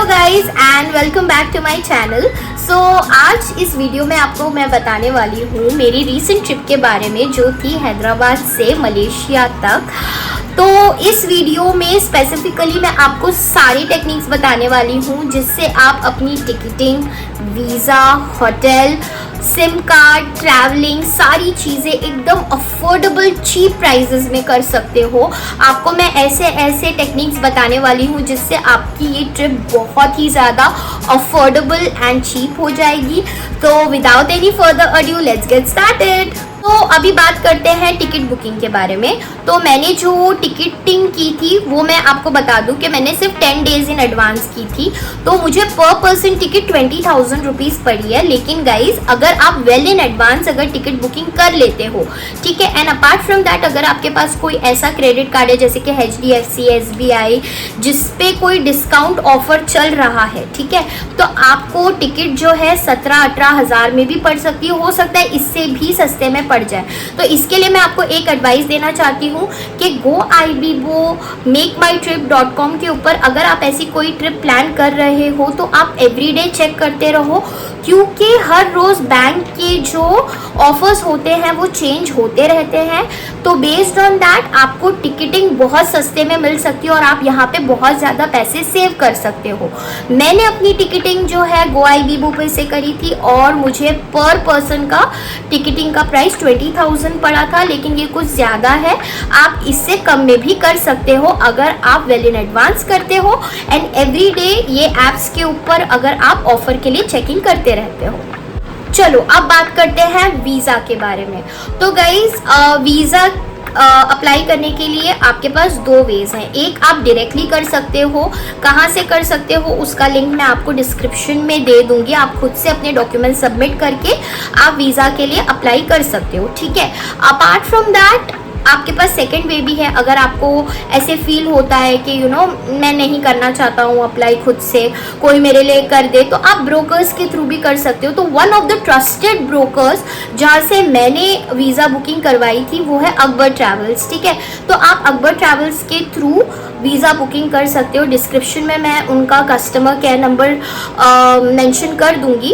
Guys and welcome back to my channel. So आज इस video में आपको मैं बताने वाली हूँ मेरी रीसेंट ट्रिप के बारे में, जो थी हैदराबाद से मलेशिया तक। तो इस वीडियो में स्पेसिफिकली मैं आपको सारी टेक्निक्स बताने वाली हूँ जिससे आप अपनी ticketing, visa, hotel, SIM card, travelling, सारी चीज़ें एकदम अफोर्डेबल चीप प्राइजेस में कर सकते हो। आपको मैं ऐसे टेक्निक्स बताने वाली हूँ जिससे आपकी ये ट्रिप बहुत ही ज़्यादा अफोर्डेबल एंड चीप हो जाएगी। तो without any further adieu let's get started. तो अभी बात करते हैं टिकट बुकिंग के बारे में। तो मैंने जो टिकटिंग की थी वो मैं आपको बता दूं कि मैंने सिर्फ 10 डेज इन एडवांस की थी, तो मुझे पर पर्सन टिकट 20,000 रुपीज़ पड़ी है। लेकिन गाइज अगर आप वेल इन एडवांस अगर टिकट बुकिंग कर लेते हो, ठीक है, एंड अपार्ट फ्रॉम दैट अगर आपके पास कोई ऐसा क्रेडिट कार्ड है जैसे कि HDFC, SBI, जिसपे कोई डिस्काउंट ऑफर चल रहा है, ठीक है, तो आपको टिकट जो है 17-18 हज़ार में भी पड़ सकती है, हो सकता है इससे भी सस्ते में पड़ जाए। तो इसके लिए मैं आपको एक एडवाइस देना चाहती हूँ कि GoIbibo, MakeMyTrip.com के ऊपर अगर आप ऐसी कोई ट्रिप प्लान कर रहे हो तो आप एवरीडे चेक करते रहो, क्योंकि हर रोज़ बैंक के जो ऑफर्स होते हैं वो चेंज होते रहते हैं। तो बेस्ड ऑन दैट आपको टिकटिंग बहुत सस्ते में मिल सकती है और आप यहाँ पे बहुत ज़्यादा पैसे सेव कर सकते हो। मैंने अपनी टिकटिंग जो है GoIbibo पे से करी थी और मुझे पर पर्सन का टिकटिंग का प्राइस 20,000 पड़ा था, लेकिन ये कुछ ज़्यादा है। आप इससे कम में भी कर सकते हो अगर आप वेल इन एडवांस करते हो एंड एवरी डे ये ऐप्स के ऊपर अगर आप ऑफर के लिए चेकिंग करते रहते हो। चलो अब बात करते हैं वीज़ा के बारे में। तो गाइज वीज़ा अप्लाई करने के लिए आपके पास दो वेज हैं। एक आप डायरेक्टली कर सकते हो, कहाँ से कर सकते हो उसका लिंक मैं आपको डिस्क्रिप्शन में दे दूंगी। आप खुद से अपने डॉक्यूमेंट सबमिट करके आप वीज़ा के लिए अप्लाई कर सकते हो, ठीक है। अपार्ट फ्रॉम दैट आपके पास सेकेंड वे भी है। अगर आपको ऐसे फील होता है कि मैं नहीं करना चाहता हूँ अप्लाई खुद से, कोई मेरे लिए कर दे, तो आप ब्रोकर्स के थ्रू भी कर सकते हो। तो one of the trusted brokers जहाँ से मैंने वीज़ा बुकिंग करवाई थी वो है अकबर ट्रैवल्स, ठीक है। तो आप अकबर ट्रैवल्स के थ्रू वीज़ा बुकिंग कर सकते हो। डिस्क्रिप्शन में मैं उनका कस्टमर केयर नंबर मेंशन कर दूंगी।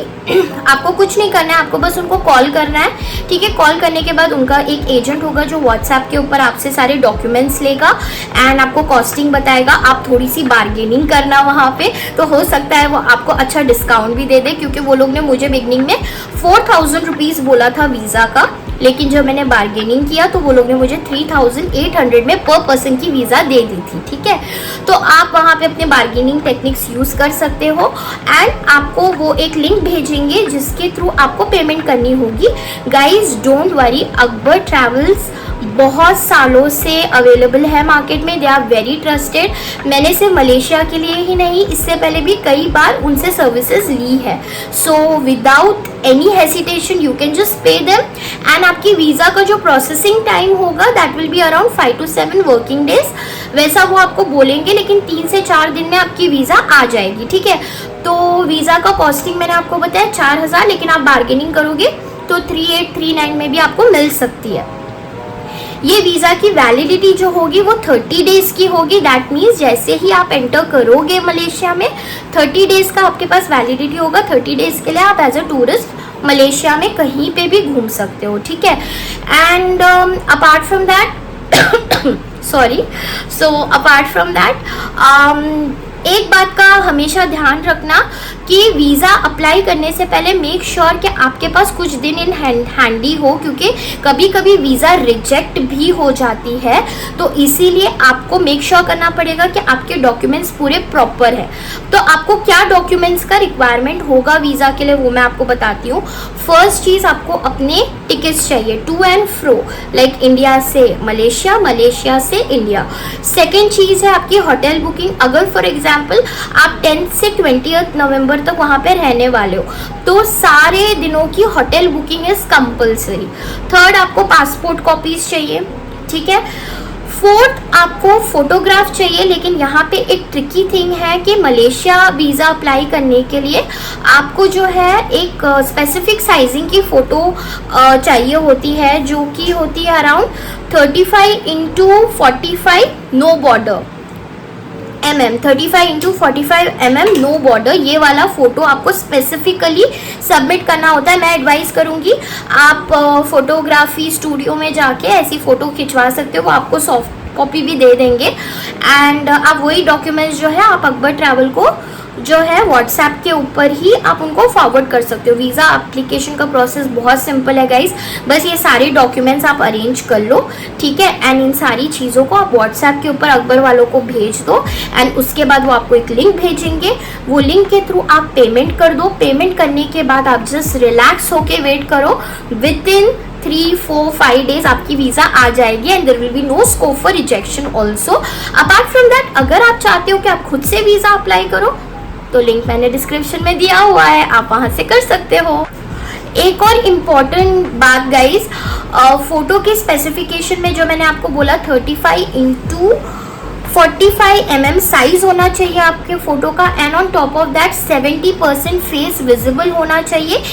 आपको कुछ नहीं करना है, आपको बस उनको कॉल करना है, ठीक है। कॉल करने के बाद उनका एक एजेंट होगा जो व्हाट्सएप के ऊपर आपसे सारे डॉक्यूमेंट्स लेगा एंड आपको कॉस्टिंग बताएगा। आप थोड़ी सी बार्गेनिंग करना वहाँ पे, तो हो सकता है वो आपको अच्छा डिस्काउंट भी दे दे, क्योंकि वो लोग ने मुझे बिगनिंग में 4,000 रुपीज़ बोला था वीज़ा का, लेकिन जब मैंने बार्गेनिंग किया तो वो लोग ने मुझे 3,800 में पर पर्सन की वीज़ा दे दी थी, ठीक है। तो आप वहाँ पे अपने बार्गेनिंग टेक्निक्स यूज़ कर सकते हो एंड आपको वो एक लिंक भेजेंगे जिसके थ्रू आपको पेमेंट करनी होगी। Guys don't worry, Akbar travels बहुत सालों से अवेलेबल है मार्केट में, दे आर वेरी ट्रस्टेड। मैंने सिर्फ मलेशिया के लिए ही नहीं, इससे पहले भी कई बार उनसे सर्विसेज ली है। So without any hesitation you can just pay them and आपकी वीज़ा का जो प्रोसेसिंग टाइम होगा that will be around 5 to 7 working days, वैसा वो आपको बोलेंगे, लेकिन 3 से 4 दिन में आपकी वीज़ा आ जाएगी, ठीक है। तो वीज़ा का कॉस्टिंग मैंने आपको बताया 4,000, लेकिन आप बार्गेनिंग करोगे तो 3,839 में भी आपको मिल सकती है। ये वीज़ा की वैलिडिटी जो होगी वो 30 डेज़ की होगी। दैट मीन्स जैसे ही आप एंटर करोगे मलेशिया में 30 डेज़ का आपके पास वैलिडिटी होगा। 30 डेज़ के लिए आप एज अ टूरिस्ट मलेशिया में कहीं पे भी घूम सकते हो, ठीक है। And apart from that apart from that एक बात का हमेशा ध्यान रखना कि वीज़ा अप्लाई करने से पहले मेक श्योर कि आपके पास कुछ दिन इन हैंडी हो, क्योंकि कभी कभी वीज़ा रिजेक्ट भी हो जाती है। तो इसीलिए आपको मेक श्योर करना पड़ेगा कि आपके डॉक्यूमेंट्स पूरे प्रॉपर है। तो आपको क्या डॉक्यूमेंट्स का रिक्वायरमेंट होगा वीज़ा के लिए वो मैं आपको बताती हूँ। फर्स्ट चीज़, आपको अपने टिकट्स चाहिए to and fro, like India से मलेशिया, मलेशिया से इंडिया। सेकेंड चीज़ है आपकी होटल बुकिंग। अगर फॉर एग्जाम्पल आप 10 से 20 नवंबर तक वहाँ पे रहने वाले हो तो सारे दिनों की hotel booking is compulsory. Third, आपको पासपोर्ट कॉपीज चाहिए, ठीक है। फोर्थ, आपको फोटोग्राफ चाहिए, लेकिन यहाँ पे एक ट्रिकी थिंग है कि मलेशिया वीज़ा अप्लाई करने के लिए आपको जो है एक स्पेसिफिक साइजिंग की फ़ोटो चाहिए होती है, जो कि होती है around 35 x 45 no border. mm 35x45 mm no border, ये वाला फोटो आपको स्पेसिफिकली सबमिट करना होता है। मैं एडवाइस करूंगी आप फोटोग्राफी स्टूडियो में जाके ऐसी फोटो खिंचवा सकते हो, वो आपको सॉफ्ट कॉपी भी दे देंगे। एंड आप वही डॉक्यूमेंट्स जो है आप अकबर ट्रैवल को जो है व्हाट्सएप के ऊपर ही आप उनको फॉरवर्ड कर सकते हो। वीज़ा एप्लीकेशन का प्रोसेस बहुत सिंपल है गाइस, बस ये सारे डॉक्यूमेंट्स आप अरेंज कर लो, ठीक है। एंड इन सारी चीज़ों को आप व्हाट्सएप के ऊपर अकबर वालों को भेज दो एंड उसके बाद वो आपको एक लिंक भेजेंगे, वो लिंक के थ्रू आप पेमेंट कर दो। पेमेंट करने के बाद आप जस्ट रिलैक्स होके वेट करो, विद इन 3-4-5 डेज आपकी वीजा आ जाएगी and there will be no scope for rejection also. Apart from that, अगर आप चाहते हो कि आप खुद से वीजा अप्लाई करो तो लिंक मैंने डिस्क्रिप्शन में दिया हुआ है, आप वहां से कर सकते हो। एक और इम्पॉर्टेंट बात गाइस, फोटो के स्पेसिफिकेशन में जो मैंने आपको बोला 35x45 mm साइज होना चाहिए आपके फोटो का, and on top of that 70% face visible होना चाहिए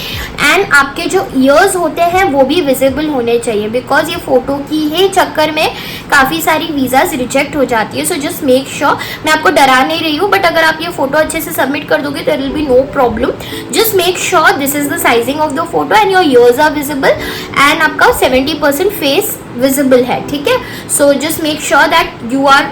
एंड आपके जो ईयर्स होते हैं वो भी विजिबल होने चाहिए, बिकॉज ये फोटो की ही चक्कर में काफ़ी सारी वीज़ाज रिजेक्ट हो जाती है। सो जस्ट मेक श्योर, मैं आपको डरा नहीं रही हूँ, बट अगर आप ये फोटो अच्छे से सबमिट कर दोगे there will be no problem. Just make sure this is the sizing of the photo and your ears are visible and आपका 70% फेस विजिबल है, ठीक है। So just make sure that you are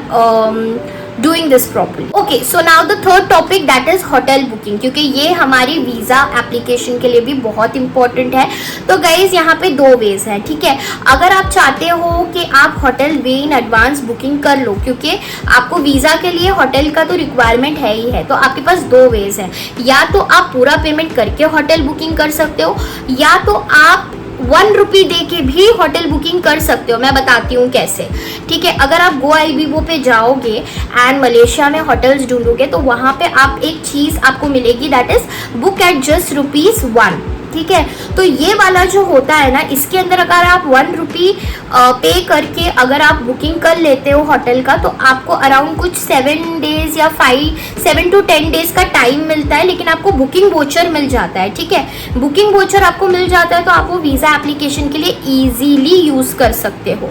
doing this properly. Okay, so now the third topic, that is hotel booking, क्योंकि ये हमारी visa application के लिए भी बहुत इंपॉर्टेंट है। तो गाइज यहाँ पे दो वेज है, ठीक है। अगर आप चाहते हो कि आप hotel way in advance booking कर लो, क्योंकि आपको वीज़ा के लिए होटल का तो रिक्वायरमेंट है ही है, तो आपके पास दो वेज है। या तो आप पूरा पेमेंट करके होटल बुकिंग कर सकते हो, या तो आप 1 रुपी दे के भी होटल बुकिंग कर सकते हो। मैं बताती हूँ कैसे, ठीक है। अगर आप GoIbibo पे जाओगे एंड मलेशिया में होटल्स ढूंढोगे तो वहाँ पे आप एक चीज़ आपको मिलेगी, that is book at just ₹1, ठीक है। तो ये वाला जो होता है ना, इसके अंदर अगर आप 1 रुपी पे करके अगर आप बुकिंग कर लेते हो होटल का, तो आपको अराउंड कुछ 7 डेज या 7 to 10 डेज का टाइम मिलता है, लेकिन आपको बुकिंग वोचर मिल जाता है, ठीक है। बुकिंग वोचर आपको मिल जाता है तो आप वो वीज़ा एप्लीकेशन के लिए ईजीली यूज़ कर सकते हो।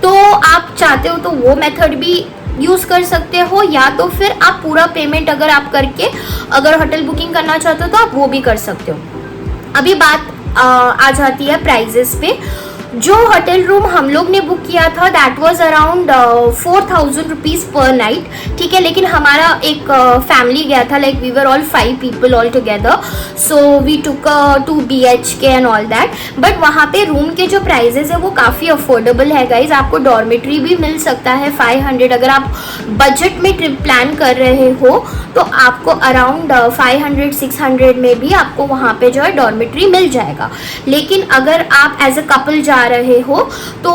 तो आप चाहते हो तो वो मेथड भी यूज़ कर सकते हो, या तो फिर आप पूरा पेमेंट अगर आप करके अगर होटल बुकिंग करना चाहते हो तो आप वो भी कर सकते हो। अभी बात आ जाती है प्राइजेस पे। जो होटल रूम हम लोग ने बुक किया था that was around 4000 rupees per night, ठीक है। लेकिन हमारा एक फैमिली गया था, like we were all 5 people all together, so we took 2 BHK and all that. But वहाँ पे रूम के जो प्राइजेस है वो काफ़ी अफोर्डेबल है गाइज। आपको डॉर्मेट्री भी मिल सकता है 500, अगर आप बजट में ट्रिप प्लान कर रहे हो तो आपको अराउंड 500-600 में भी आपको वहाँ पे जो है डॉर्मेट्री मिल जाएगा। लेकिन अगर आप एज अ कपल जा रहे हो तो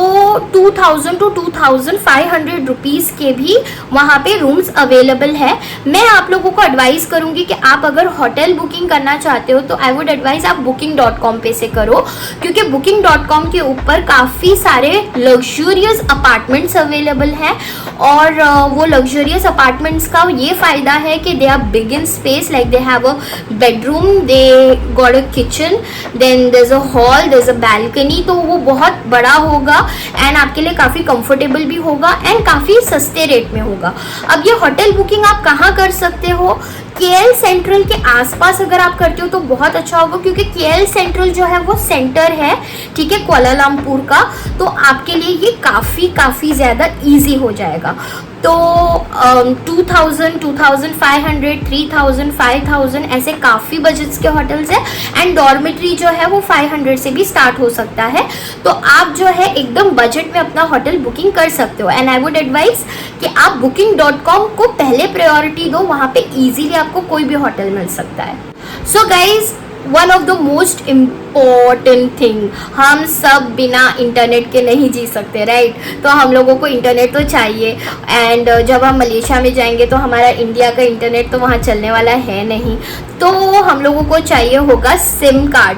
2000 to 2500 रुपीज़ के भी वहाँ पे रूम्स अवेलेबल है। मैं आप लोगों को एडवाइस करूँगी कि आप अगर होटल बुकिंग करना चाहते हो तो आई वुड एडवाइस आप booking.com पे से करो, क्योंकि booking.com के ऊपर काफ़ी सारे लग्जूरियस अपार्टमेंट्स अवेलेबल हैं। और वो लग्जूरियस अपार्टमेंट्स का ये फ़ायदा है कि they are big in space, like they have a bedroom, they got a kitchen, then there is a hall, there is a balcony, तो वो बहुत बड़ा होगा एंड आपके लिए काफ़ी कंफर्टेबल भी होगा एंड काफ़ी सस्ते रेट में होगा। अब ये होटल बुकिंग आप कहाँ कर सकते हो? KL सेंट्रल के आसपास अगर आप करते हो तो बहुत अच्छा होगा, क्योंकि KL सेंट्रल जो है वो सेंटर है, ठीक है, कुआलालंपुर का, तो आपके लिए ये काफ़ी ज़्यादा इजी हो जाएगा। तो 2000, 2500, 3000, 5000 ऐसे काफ़ी बजट्स के होटल्स हैं एंड डॉर्मेट्री जो है वो 500 से भी स्टार्ट हो सकता है। तो आप जो है एकदम बजट में अपना होटल बुकिंग कर सकते हो एंड आई वुड एडवाइस कि आप booking.com को पहले प्रायोरिटी दो, वहाँ पे इजीली आपको कोई भी होटल मिल सकता है। So guys, one of the most important thing, हम सब बिना इंटरनेट के नहीं जी सकते, राइट। तो हम लोगों को इंटरनेट तो चाहिए एंड जब हम मलेशिया में जाएंगे तो हमारा इंडिया का इंटरनेट तो वहाँ चलने वाला है नहीं, तो हम लोगों को चाहिए होगा सिम कार्ड।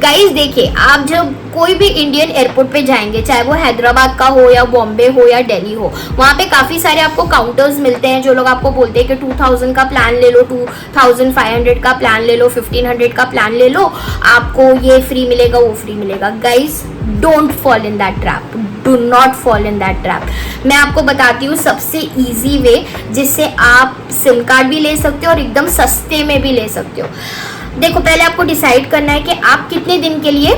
गाइज देखिए, आप जब कोई भी इंडियन एयरपोर्ट पे जाएंगे, चाहे वो हैदराबाद का हो या बॉम्बे हो या दिल्ली हो, वहाँ पे काफ़ी सारे आपको काउंटर्स मिलते हैं जो लोग आपको बोलते हैं कि 2000 का प्लान ले लो, 2500 का प्लान ले लो, 1500 का प्लान ले लो, आपको ये फ्री मिलेगा, वो फ्री मिलेगा। Guys, don't fall in that trap, do not fall in that trap. मैं आपको बताती हूँ सबसे ईजी वे जिससे आप सिम कार्ड भी ले सकते हो और एकदम सस्ते में भी ले सकते हो। देखो, पहले आपको डिसाइड करना है कि आप कितने दिन के लिए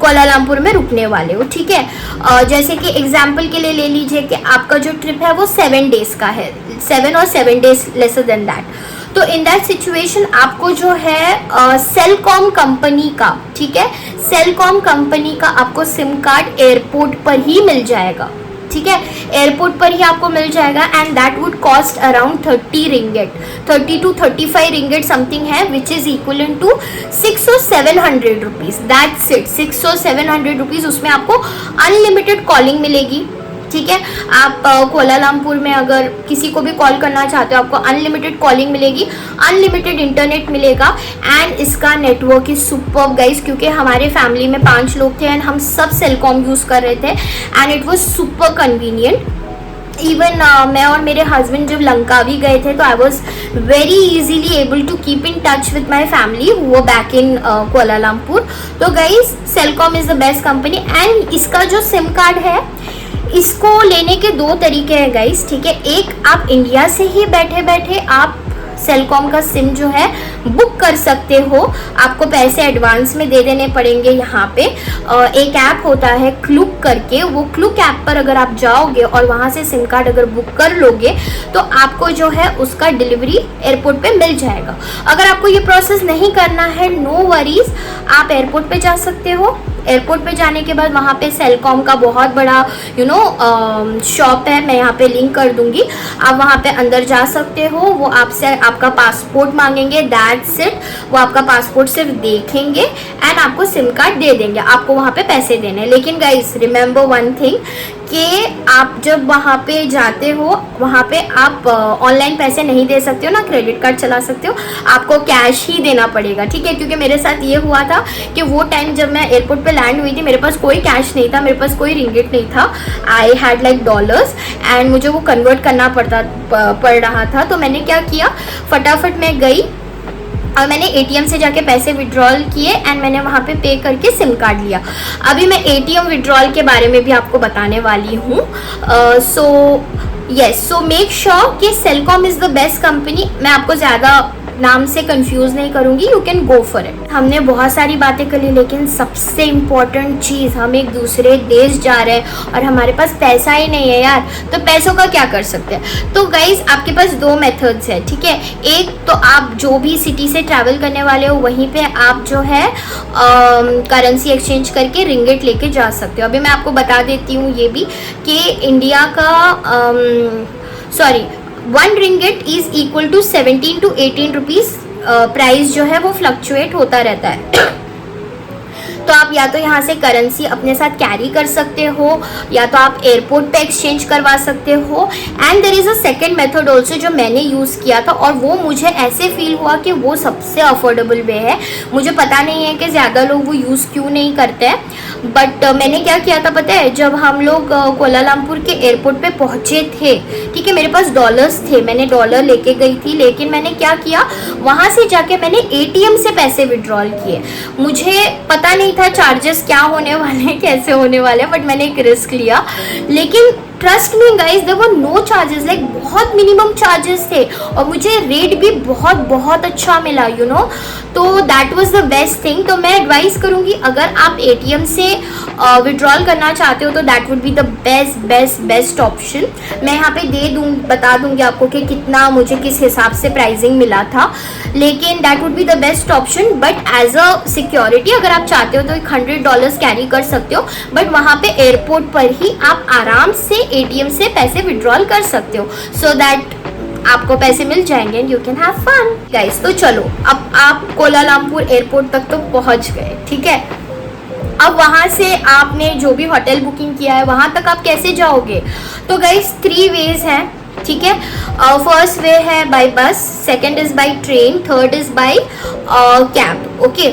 कोलालमपुर में रुकने वाले हो, ठीक है। जैसे कि एग्जाम्पल के लिए ले लीजिए कि आपका जो ट्रिप है वो 7 डेज का है, 7 और 7 डेज लेसर देन दैट। तो इन दैट सिचुएशन आपको जो है सेलकॉम कंपनी का, ठीक है, सेलकॉम कंपनी का आपको सिम कार्ड एयरपोर्ट पर ही मिल जाएगा, ठीक है, एयरपोर्ट पर ही आपको मिल जाएगा। And that would cost around 30 ringgit, 30 to 35 ringgit something है, which is equal to 600 or 700 rupees. That's it, 600 or 700 rupees. उसमें आपको अनलिमिटेड कॉलिंग मिलेगी, ठीक है। आप कोलालमपुर में अगर किसी को भी कॉल करना चाहते हो, आपको अनलिमिटेड कॉलिंग मिलेगी, अनलिमिटेड इंटरनेट मिलेगा। एंड इसका नेटवर्क इज सुपर्ब गाइस, क्योंकि हमारे फैमिली में 5 लोग थे एंड हम सब सेलकॉम यूज़ कर रहे थे and it was super convenient. Even मैं और मेरे हस्बैंड जब लंकावी गए थे तो I was very easily able to keep in touch with my family वो बैक इन कोलालमपुर। तो guys, Celcom is the best company. And इसका जो सिम कार्ड है, इसको लेने के 2 तरीके हैं गाइस, ठीक है। एक, आप इंडिया से ही बैठे बैठे आप सेलकॉम का सिम जो है बुक कर सकते हो। आपको पैसे एडवांस में दे देने पड़ेंगे। यहाँ पे एक ऐप होता है क्लुक करके, वो क्लुक ऐप पर अगर आप जाओगे और वहाँ से सिम कार्ड अगर बुक कर लोगे तो आपको जो है उसका डिलीवरी एयरपोर्ट पे मिल जाएगा। अगर आपको ये प्रोसेस नहीं करना है, नो वरीज, आप एयरपोर्ट पे जा सकते हो। एयरपोर्ट पे जाने के बाद वहाँ पे सेलकॉम का बहुत बड़ा शॉप है, मैं यहाँ पे लिंक कर दूंगी। आप वहाँ पे अंदर जा सकते हो। वो आपसे आपका पासपोर्ट मांगेंगे, दैट्स इट। वो आपका पासपोर्ट सिर्फ देखेंगे एंड आपको सिम कार्ड दे देंगे। आपको वहाँ पे पैसे देने। लेकिन गाइस, रिमेंबर वन थिंग कि आप जब वहाँ पे जाते हो, वहाँ पे आप ऑनलाइन पैसे नहीं दे सकते हो, ना क्रेडिट कार्ड चला सकते हो, आपको कैश ही देना पड़ेगा, ठीक है। क्योंकि मेरे साथ ये हुआ था कि वो टाइम जब मैं एयरपोर्ट पे लैंड हुई थी, मेरे पास कोई कैश नहीं था, मेरे पास कोई रिंगिट नहीं था। I had like dollars and मुझे वो कन्वर्ट करना पड़ रहा था। तो मैंने क्या किया, फटाफट मैं गई और मैंने एटीएम से जाके पैसे विड्रॉल किए एंड मैंने वहाँ पे करके सिम कार्ड लिया। अभी मैं एटीएम विड्रॉल के बारे में भी आपको बताने वाली हूँ। सो मेक श्योर कि सेलकॉम इज़ द बेस्ट कंपनी। मैं आपको ज़्यादा नाम से कंफ्यूज नहीं करूंगी, you can go for it. हमने बहुत सारी बातें कर ली, लेकिन सबसे इम्पोर्टेंट चीज़, हम एक दूसरे देश जा रहे हैं और हमारे पास पैसा ही नहीं है यार, तो पैसों का क्या कर सकते हैं। तो गाइज, आपके पास 2 मेथड्स है, ठीक है। एक तो आप जो भी सिटी से ट्रैवल करने वाले हो वहीं पे आप जो है करेंसी एक्सचेंज करके रिंगिट लेके जा सकते हो। अभी मैं आपको बता देती हूँ ये भी कि इंडिया का 1 ringgit is equal to 17 to 18 rupees. Price जो है वो फ्लक्चुएट होता रहता है। तो आप या तो यहाँ से करेंसी अपने साथ कैरी कर सकते हो, या तो आप एयरपोर्ट पे एक्सचेंज करवा सकते हो। And there is a second method also जो मैंने यूज़ किया था, और वो मुझे ऐसे फील हुआ कि वो सबसे अफोर्डेबल वे है। मुझे पता नहीं है कि ज़्यादा लोग वो यूज़ क्यों नहीं करते हैं, बट मैंने क्या किया था पता है, जब हम लोग कोलालमपुर के एयरपोर्ट पे पहुँचे थे, ठीक है, मेरे पास डॉलर्स थे, मैंने डॉलर लेके गई थी। लेकिन मैंने क्या किया, वहाँ से जाके मैंने एटीएम से पैसे विड्रॉल किए। मुझे पता नहीं था चार्जेस क्या होने वाले, कैसे होने वाले, बट मैंने एक रिस्क लिया। लेकिन trust me guys, there were no charges, like बहुत मिनिमम चार्जेस थे और मुझे रेट भी बहुत बहुत अच्छा मिला, यू नो। तो that was the best thing. तो मैं एडवाइस करूँगी, अगर आप एटीएम से विड्रॉल करना चाहते हो तो that would be the best option. मैं यहाँ पे बता दूँगी आपको कि कितना मुझे किस हिसाब से प्राइसिंग मिला था, लेकिन that would be the best option. But as a security अगर आप चाहते हो तो $100 कैरी कर सकते हो, बट वहाँ पे एयरपोर्ट पर ही आप आराम से एटीएम से पैसे विड्रॉल कर सकते हो, सो दैट आपको पैसे मिल जाएंगे and you can have fun guys. तो चलो, अब आप कोलालमपुर एयरपोर्ट तक तो पहुंच गए, ठीक है। अब वहाँ से आपने जो भी होटल बुकिंग किया है वहाँ तक आप कैसे जाओगे, तो गाइस 3 वेज हैं, ठीक है। फर्स्ट वे है बाय बस, second is by train, third is by cab, okay.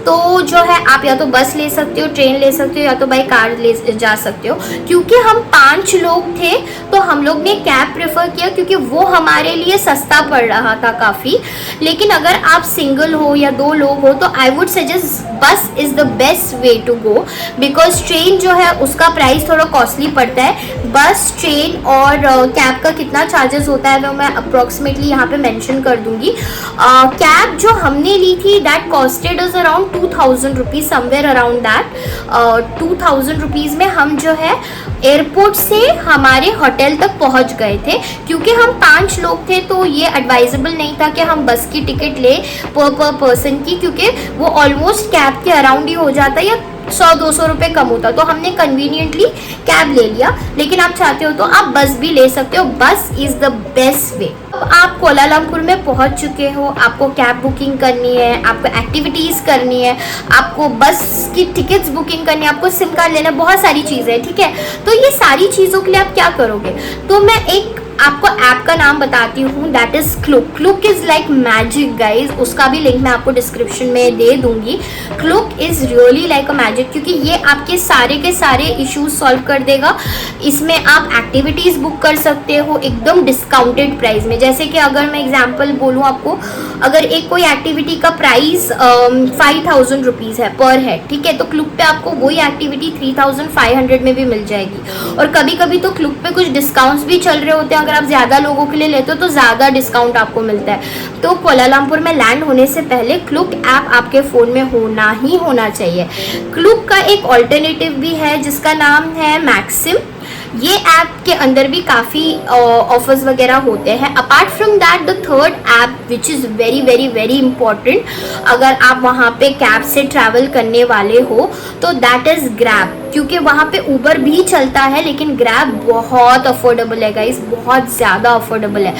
तो जो है आप या तो बस ले सकते हो, ट्रेन ले सकते हो, या तो बाई कार ले जा सकते हो। क्योंकि हम 5 लोग थे तो हम लोग ने कैब प्रेफर किया क्योंकि वो हमारे लिए सस्ता पड़ रहा था काफ़ी। लेकिन अगर आप सिंगल हो या 2 लोग हो तो I would suggest bus is the best way to go, because train जो है उसका प्राइस थोड़ा कॉस्टली पड़ता है। बस, ट्रेन और कैब का कितना चार्जेस होता है वो मैं अप्रॉक्सीमेटली यहाँ पे मेंशन कर दूंगी। कैब जो हमने ली थी that costed us around 2000 rupees, somewhere around that. 2000 rupees में हम जो है एयरपोर्ट से हमारे होटल तक पहुंच गए थे। क्योंकि हम 5 लोग थे तो ये एडवाइजेबल नहीं था कि हम बस की टिकट ले पर पर्सन की, क्योंकि वो ऑलमोस्ट कैब के अराउंड ही हो जाता है या 100-200 रुपये कम होता। तो हमने कन्वीनियंटली कैब ले लिया। लेकिन आप चाहते हो तो आप बस भी ले सकते हो, बस इज़ द बेस्ट वे। अब आप कोलालमपुर में पहुंच चुके हो, आपको कैब बुकिंग करनी है, आपको एक्टिविटीज़ करनी है, आपको बस की टिकट्स बुकिंग करनी है, आपको सिम कार्ड लेना, बहुत सारी चीज़ें हैं, ठीक है। तो ये सारी चीज़ों के लिए आप क्या करोगे, तो मैं एक आपको ऐप का नाम बताती हूँ, that is Klook. Klook is like magic guys, उसका भी लिंक मैं आपको डिस्क्रिप्शन में दे दूंगी। Klook is really like a magic, क्योंकि ये आपके सारे के सारे इश्यूज सॉल्व कर देगा। इसमें आप एक्टिविटीज़ बुक कर सकते हो एकदम डिस्काउंटेड प्राइस में। जैसे कि अगर मैं एग्जांपल बोलूँ आपको, अगर एक कोई एक्टिविटी का प्राइस 5000 रुपीज़ है पर हेड, ठीक है, तो क्लुक पे आपको वही एक्टिविटी 3500 में भी मिल जाएगी। और कभी कभी तो क्लुक पे कुछ डिस्काउंट्स भी चल रहे होते हैं, अगर आप ज़्यादा लोगों के लिए लेते हो तो ज़्यादा डिस्काउंट आपको मिलता है। तो कोलालमपुर में लैंड होने से पहले क्लुक ऐप आपके फ़ोन में होना ही होना चाहिए। क्लुक का एक ऑल्टरनेटिव भी है जिसका नाम है मैक्सिम। ये ऐप के अंदर भी काफ़ी ऑफर्स वगैरह होते हैं। Apart from that the third app which is very very very important, अगर आप वहाँ पे कैब से ट्रैवल करने वाले हो तो दैट इज़ ग्रैब। क्योंकि वहाँ पे ऊबर भी चलता है लेकिन ग्रैब बहुत अफोर्डेबल है गाइस, बहुत ज़्यादा अफोर्डेबल है।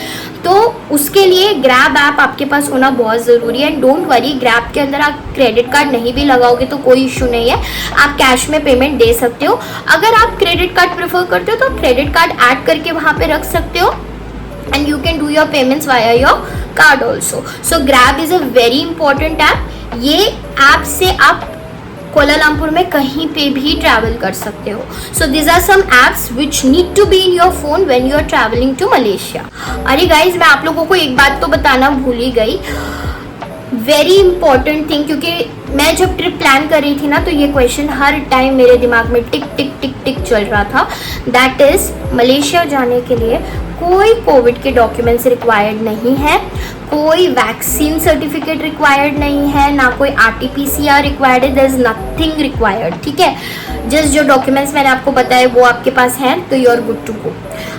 तो उसके लिए ग्रैब ऐप आपके पास होना बहुत ज़रूरी है। डोंट वरी, ग्रैब के अंदर आप क्रेडिट कार्ड नहीं भी लगाओगे तो कोई इशू नहीं है, आप कैश में पेमेंट दे सकते हो। अगर आप क्रेडिट कार्ड प्रेफर करते हो तो क्रेडिट कार्ड ऐड करके वहाँ पे रख सकते हो and you can do your payments via your card also. So Grab is a very important app. ये ऐप से आप कोलालमपुर में कहीं पे भी ट्रैवल कर सकते हो। So this are some apps which need to be in your phone when you are travelling to Malaysia. अरे गाइज, मैं आप लोगों को एक बात तो बताना भूल ही गई, वेरी इंपॉर्टेंट थिंग, क्योंकि मैं जब ट्रिप प्लान कर रही थी ना तो ये क्वेश्चन हर टाइम मेरे दिमाग में टिक टिक टिक टिक चल रहा था। दैट इज़, मलेशिया जाने के लिए कोई कोविड के डॉक्यूमेंट्स रिक्वायर्ड नहीं है, कोई वैक्सीन सर्टिफिकेट रिक्वायर्ड नहीं है, ना कोई RT-PCR रिक्वायर्ड है, देयर इज नथिंग रिक्वायर्ड, ठीक है। जस्ट जो डॉक्यूमेंट्स मैंने आपको बताए वो आपके पास हैं तो you are good to go.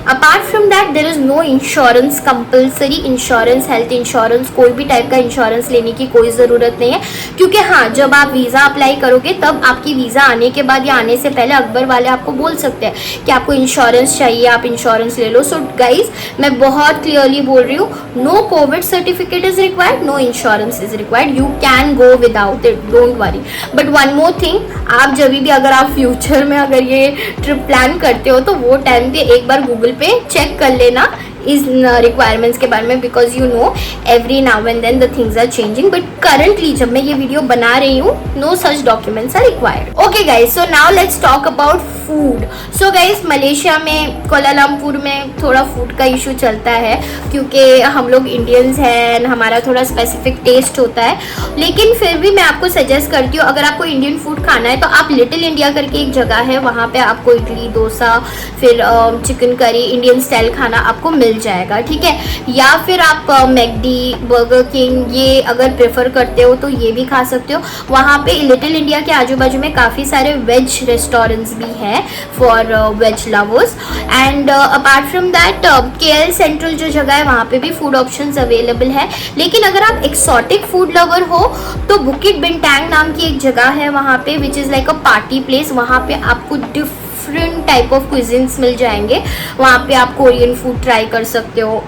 Apart from that there is no insurance compulsory, insurance, health insurance, कोई भी टाइप का इंश्योरेंस लेने की कोई ज़रूरत नहीं है। क्योंकि हाँ, जब आप वीज़ा अप्लाई करोगे तब आपकी वीज़ा आने के बाद या आने से पहले अकबर वाले आपको बोल सकते हैं कि आपको इंश्योरेंस चाहिए, आप इंश्योरेंस ले लो। सो गाइज, मैं बहुत क्लियरली बोल रही हूँ, no covid certificate is required, no insurance is required, you can go without it, don't worry. But one more thing, आप जब भी अगर आप फ्यूचर में अगर ये ट्रिप प्लान करते हो तो वो टाइम पे एक बार गूगल पे चेक कर लेना इस रिक्वायरमेंट्स के बारे में, because you know every now and then the things are changing. But currently जब मैं ये वीडियो बना रही हूँ, no such documents are required. Okay guys, so now let's talk about food. So guys, Malaysia में, कोलालमपुर में थोड़ा food का इशू चलता है क्योंकि हम लोग इंडियंस हैं, हमारा थोड़ा स्पेसिफिक टेस्ट होता है। लेकिन फिर भी मैं आपको सजेस्ट करती हूँ, अगर आपको इंडियन फूड खाना है तो आप लिटिल इंडिया करके एक जगह है, वहाँ पे आपको इडली, डोसा, फिर चिकन करी, इंडियन स्टाइल खाना आपको मिल जाएगा, ठीक है। या फिर आप मैकडी, बर्गर किंग, ये अगर प्रेफर करते हो तो ये भी खा सकते हो। वहाँ पे लिटिल इंडिया के आजू बाजू में काफ़ी सारे वेज रेस्टोरेंट्स भी हैं for veg lovers. And apart from that KL central जो जगह है वहाँ पे भी फूड ऑप्शंस अवेलेबल है। लेकिन अगर आप एक्सोटिक फूड लवर हो तो बुकिट बिंटांग नाम की एक जगह है वहाँ पे, which is like a party place. वहाँ पे आपको डिफरेंट टाइप ऑफ क्विजिन्स मिल जाएंगे। वहाँ पे आप कोरियन फूड ट्राई कर सकते हो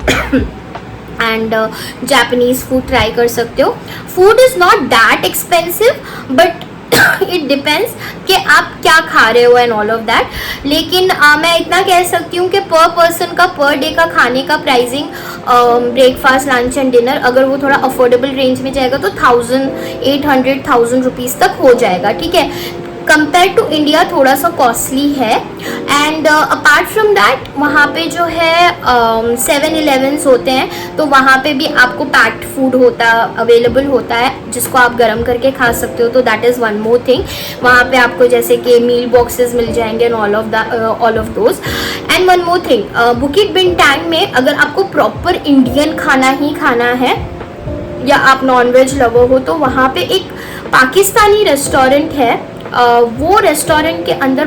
एंड जापानीज फूड ट्राई कर सकते हो। Food is not that expensive, but it depends कि आप क्या खा रहे हो एंड ऑल ऑफ दैट। लेकिन मैं इतना कह सकती हूँ कि पर पर्सन का पर डे का खाने का pricing breakfast lunch and dinner अगर वो थोड़ा अफोर्डेबल रेंज में जाएगा तो 1800 रुपीज़ तक हो जाएगा, ठीक है। कंपेयर टू इंडिया थोड़ा सा कॉस्टली है। एंड अपार्ट फ्रॉम दैट वहाँ पे जो है 7-Elevens होते हैं, तो वहाँ पे भी आपको पैक्ड फूड अवेलेबल होता है जिसको आप गर्म करके खा सकते हो, तो that is one more thing. वहाँ पे आपको जैसे कि मील बॉक्सेस मिल जाएंगे and all of those. And one more thing, Bukit Bintang में अगर आपको प्रॉपर इंडियन खाना ही खाना है या आप नॉनवेज लवर हो तो वहाँ पे एक पाकिस्तानी रेस्टोरेंट है। वो रेस्टोरेंट के अंदर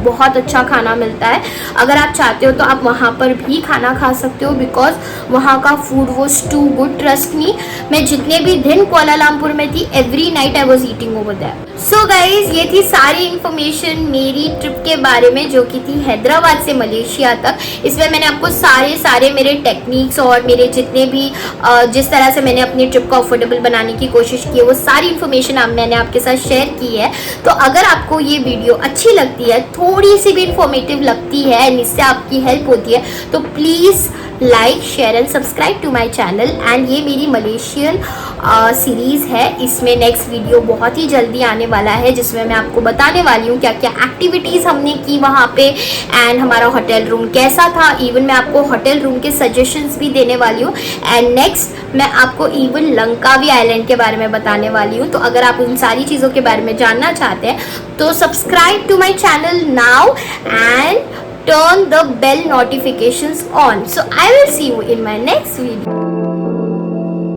बहुत अच्छा खाना मिलता है। अगर आप चाहते हो तो आप वहाँ पर भी खाना खा सकते हो, बिकॉज वहाँ का food was too good, trust me. मैं जितने भी दिन कुआलालंपुर में थी every night I was eating over there. So guys, ये थी सारी इन्फॉर्मेशन मेरी ट्रिप के बारे में जो कि थी हैदराबाद से मलेशिया तक। इसमें मैंने आपको सारे मेरे टेक्निक्स और मेरे जितने भी जिस तरह से मैंने अपनी ट्रिप को अफोर्डेबल बनाने की कोशिश की है वो सारी इन्फॉर्मेशन मैंने आपके साथ शेयर की है। तो अगर आपको ये वीडियो अच्छी लगती है, थोड़ी सी भी इंफॉर्मेटिव लगती है एंड इससे आपकी हेल्प होती है, तो please like share and subscribe to my channel. And ये मेरी मलेशियन सीरीज़ है, इसमें नेक्स्ट वीडियो बहुत ही जल्दी आने वाला है जिसमें मैं आपको बताने वाली हूँ क्या क्या एक्टिविटीज़ हमने की वहाँ पे एंड हमारा होटल रूम कैसा था। इवन मैं आपको होटल रूम के सजेशंस भी देने वाली हूँ। एंड नेक्स्ट मैं आपको इवन लंकावी आइलैंड के बारे में बताने वाली हूँ। तो अगर आप उन सारी चीज़ों के बारे में जानना चाहते हैं तो subscribe to my channel now and turn the bell notifications on. So I will see you in my next video.